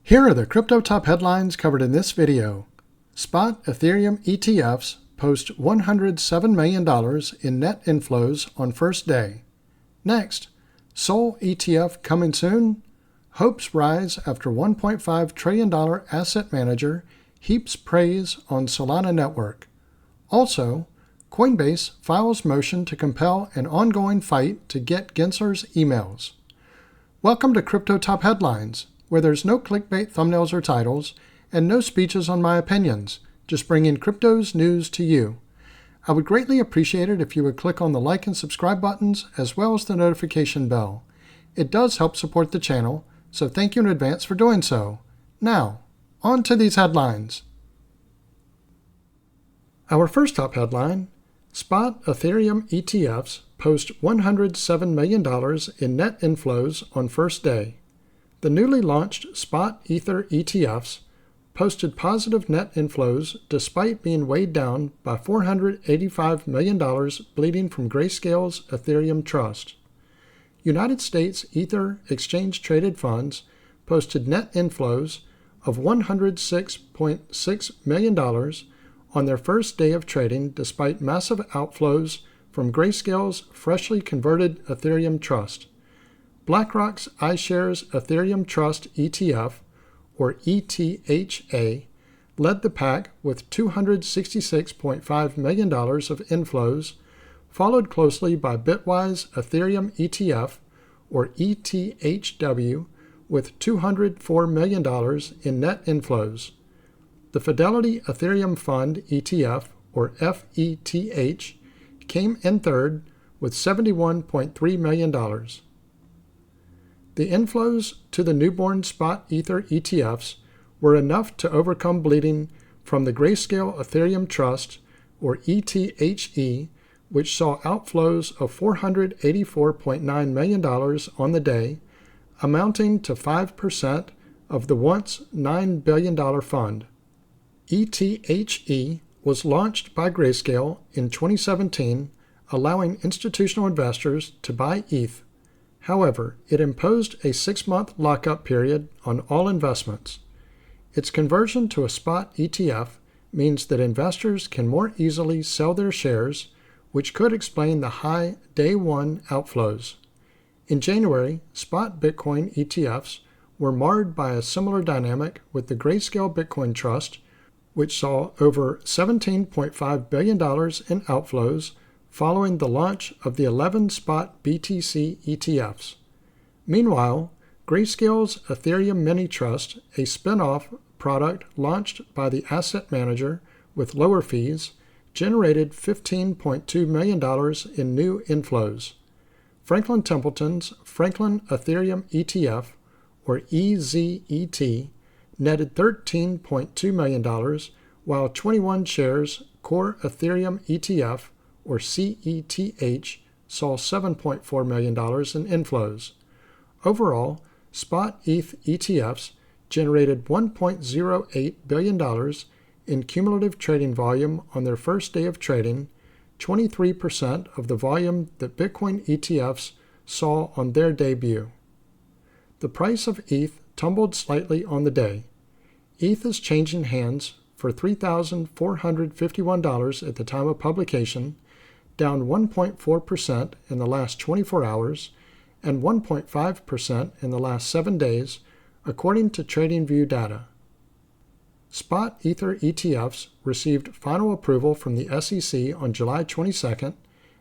Here are the crypto top headlines covered in this video. Spot Ethereum ETFs post $107 million in net inflows on first day. Next, Sol ETF coming soon. Hopes rise after $1.5 trillion asset manager Heaps praise on Solana network. Also, Coinbase files motion to compel an ongoing fight to get Gensler's emails. Welcome to Crypto Top Headlines, where there's no clickbait thumbnails or titles, and no speeches on my opinions, just bringing crypto's news to you. I would greatly appreciate it if you would click on the like and subscribe buttons, as well as the notification bell. It does help support the channel, so thank you in advance for doing so. Now, on to these headlines. Our first top headline, Spot Ethereum ETFs post $107 million in net inflows on first day. The newly launched Spot Ether ETFs posted positive net inflows despite being weighed down by $485 million bleeding from Grayscale's Ethereum Trust. United States Ether exchange-traded funds posted net inflows of $106.6 million on their first day of trading despite massive outflows from Grayscale's freshly converted Ethereum Trust. BlackRock's iShares Ethereum Trust ETF, or ETHA, led the pack with $266.5 million of inflows, followed closely by Bitwise Ethereum ETF, or ETHW, with $204 million in net inflows. The Fidelity Ethereum Fund ETF, or FETH, came in third with $71.3 million. The inflows to the newborn Spot Ether ETFs were enough to overcome bleeding from the Grayscale Ethereum Trust, or ETHE, which saw outflows of $484.9 million on the day, amounting to 5% of the once $9 billion fund. ETHE was launched by Grayscale in 2017, allowing institutional investors to buy ETH. However, it imposed a 6-month lockup period on all investments. Its conversion to a spot ETF means that investors can more easily sell their shares, which could explain the high day one outflows. In January, spot Bitcoin ETFs were marred by a similar dynamic with the Grayscale Bitcoin Trust, which saw over $17.5 billion in outflows following the launch of the 11 spot BTC ETFs. Meanwhile, Grayscale's Ethereum Mini Trust, a spin-off product launched by the asset manager with lower fees, generated $15.2 million in new inflows. Franklin Templeton's Franklin Ethereum ETF, or EZET, netted $13.2 million, while 21 shares Core Ethereum ETF, or CETH, saw $7.4 million in inflows. Overall, spot ETH ETFs generated $1.08 billion in cumulative trading volume on their first day of trading, 23% of the volume that Bitcoin ETFs saw on their debut. The price of ETH tumbled slightly on the day. ETH is changing hands for $3,451 at the time of publication, down 1.4% in the last 24 hours and 1.5% in the last 7 days, according to TradingView data. Spot Ether ETFs received final approval from the SEC on July 22nd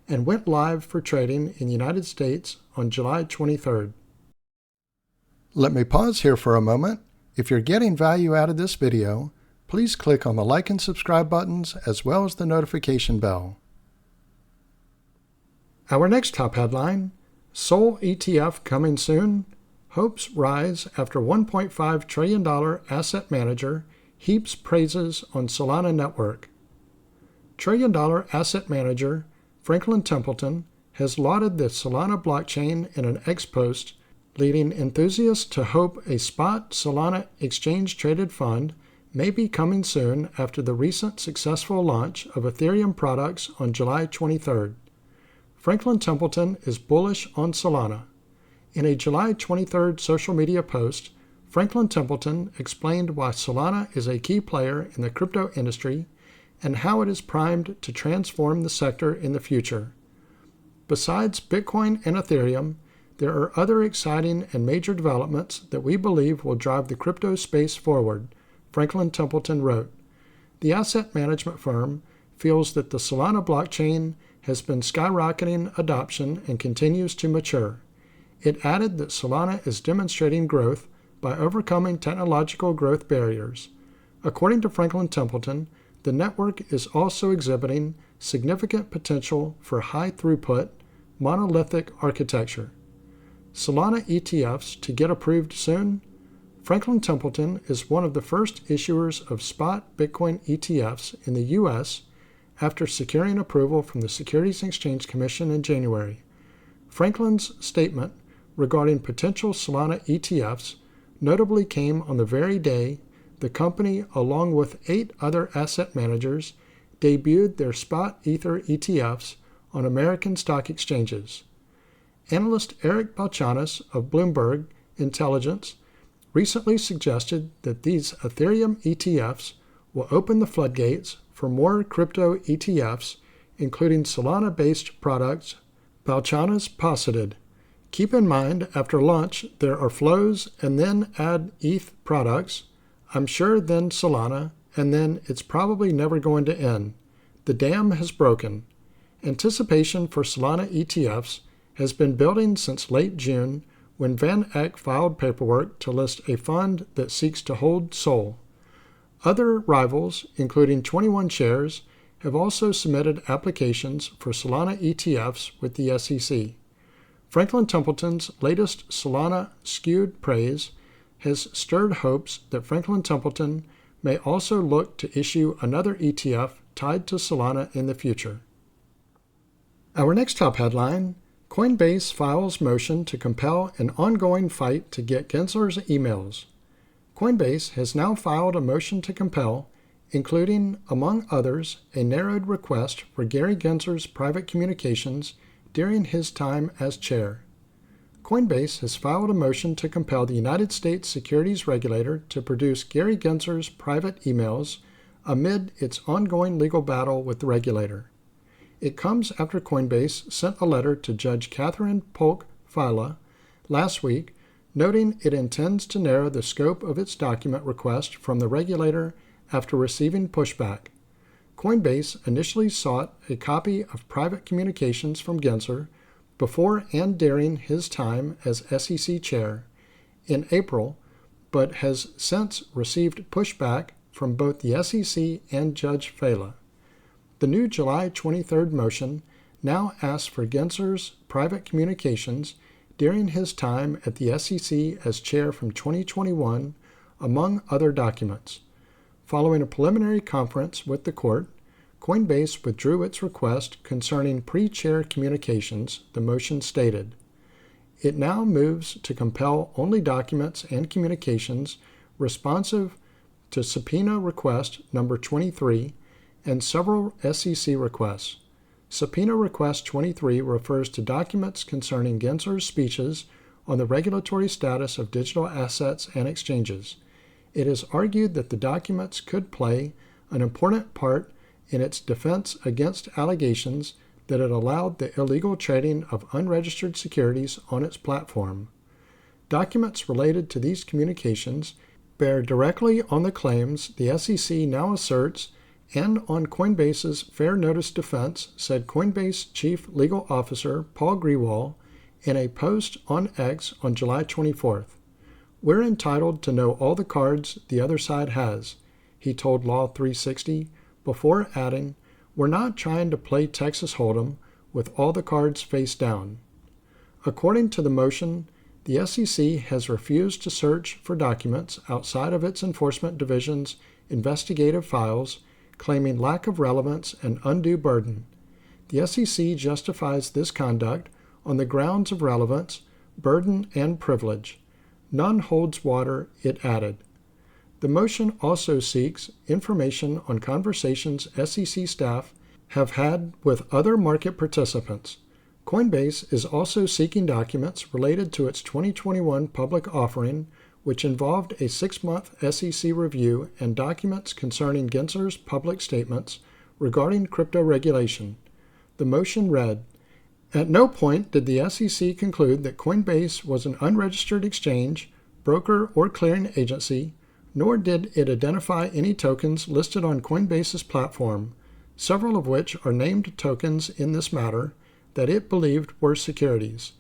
and went live for trading in the United States on July 23rd. Let me pause here for a moment. If you're getting value out of this video, please click on the like and subscribe buttons as well as the notification bell. Our next top headline, Sol ETF coming soon. Hopes rise after $1.5 trillion asset manager Heaps praises on Solana network. Trillion-dollar asset manager Franklin Templeton has lauded the Solana blockchain in an X post, leading enthusiasts to hope a spot Solana exchange-traded fund may be coming soon after the recent successful launch of Ethereum products on July 23rd. Franklin Templeton is bullish on Solana. In a July 23rd social media post, Franklin Templeton explained why Solana is a key player in the crypto industry and how it is primed to transform the sector in the future. Besides Bitcoin and Ethereum, there are other exciting and major developments that we believe will drive the crypto space forward, Franklin Templeton wrote. The asset management firm feels that the Solana blockchain has been skyrocketing adoption and continues to mature. It added that Solana is demonstrating growth by overcoming technological growth barriers. According to Franklin Templeton, the network is also exhibiting significant potential for high-throughput, monolithic architecture. Solana ETFs to get approved soon? Franklin Templeton is one of the first issuers of spot Bitcoin ETFs in the U.S. after securing approval from the Securities and Exchange Commission in January. Franklin's statement regarding potential Solana ETFs notably came on the very day the company, along with 8 other asset managers, debuted their spot Ether ETFs on American stock exchanges. Analyst Eric Balchanas of Bloomberg Intelligence recently suggested that these Ethereum ETFs will open the floodgates for more crypto ETFs, including Solana-based products. Balchanas posited, "Keep in mind, after launch, there are flows and then add ETH products. I'm sure then Solana, and then it's probably never going to end. The dam has broken." Anticipation for Solana ETFs has been building since late June when Van Eck filed paperwork to list a fund that seeks to hold SOL. Other rivals, including 21 Shares, have also submitted applications for Solana ETFs with the SEC. Franklin Templeton's latest Solana skewed praise has stirred hopes that Franklin Templeton may also look to issue another ETF tied to Solana in the future. Our next top headline, Coinbase files motion to compel an ongoing fight to get Gensler's emails. Coinbase has now filed a motion to compel, including, among others, a narrowed request for Gary Gensler's private communications during his time as chair. Coinbase has filed a motion to compel the United States Securities Regulator to produce Gary Gensler's private emails amid its ongoing legal battle with the regulator. It comes after Coinbase sent a letter to Judge Catherine Polkadot last week, noting it intends to narrow the scope of its document request from the regulator after receiving pushback. Coinbase initially sought a copy of private communications from Gensler before and during his time as SEC chair in April, but has since received pushback from both the SEC and Judge Fela. The new July 23rd motion now asks for Gensler's private communications during his time at the SEC as chair from 2021, among other documents. Following a preliminary conference with the court, Coinbase withdrew its request concerning pre-chair communications, the motion stated. It now moves to compel only documents and communications responsive to subpoena request number 23 and several SEC requests. Subpoena request 23 refers to documents concerning Gensler's speeches on the regulatory status of digital assets and exchanges. It is argued that the documents could play an important part in its defense against allegations that it allowed the illegal trading of unregistered securities on its platform. Documents related to these communications bear directly on the claims the SEC now asserts and on Coinbase's fair notice defense, said Coinbase Chief Legal Officer Paul Grewal in a post on X on July 24th. "We're entitled to know all the cards the other side has," he told Law 360, before adding, "We're not trying to play Texas Hold'em with all the cards face down." According to the motion, the SEC has refused to search for documents outside of its Enforcement Division's investigative files, claiming lack of relevance and undue burden. The SEC justifies this conduct on the grounds of relevance, burden, and privilege. None holds water, it added. The motion also seeks information on conversations SEC staff have had with other market participants. Coinbase is also seeking documents related to its 2021 public offering, which involved a 6-month SEC review and documents concerning Gensler's public statements regarding crypto regulation. The motion read, "At no point did the SEC conclude that Coinbase was an unregistered exchange, broker, or clearing agency, nor did it identify any tokens listed on Coinbase's platform, several of which are named tokens in this matter, that it believed were securities."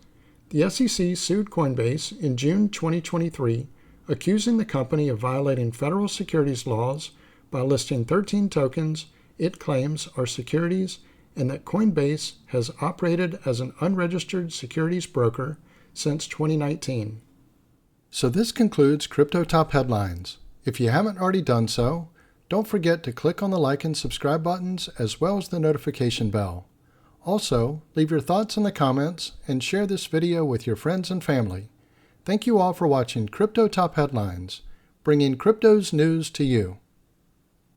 The SEC sued Coinbase in June 2023, accusing the company of violating federal securities laws by listing 13 tokens it claims are securities, and that Coinbase has operated as an unregistered securities broker since 2019. So this concludes Crypto Top Headlines. If you haven't already done so, don't forget to click on the like and subscribe buttons as well as the notification bell. Also, leave your thoughts in the comments and share this video with your friends and family. Thank you all for watching Crypto Top Headlines, bringing crypto's news to you.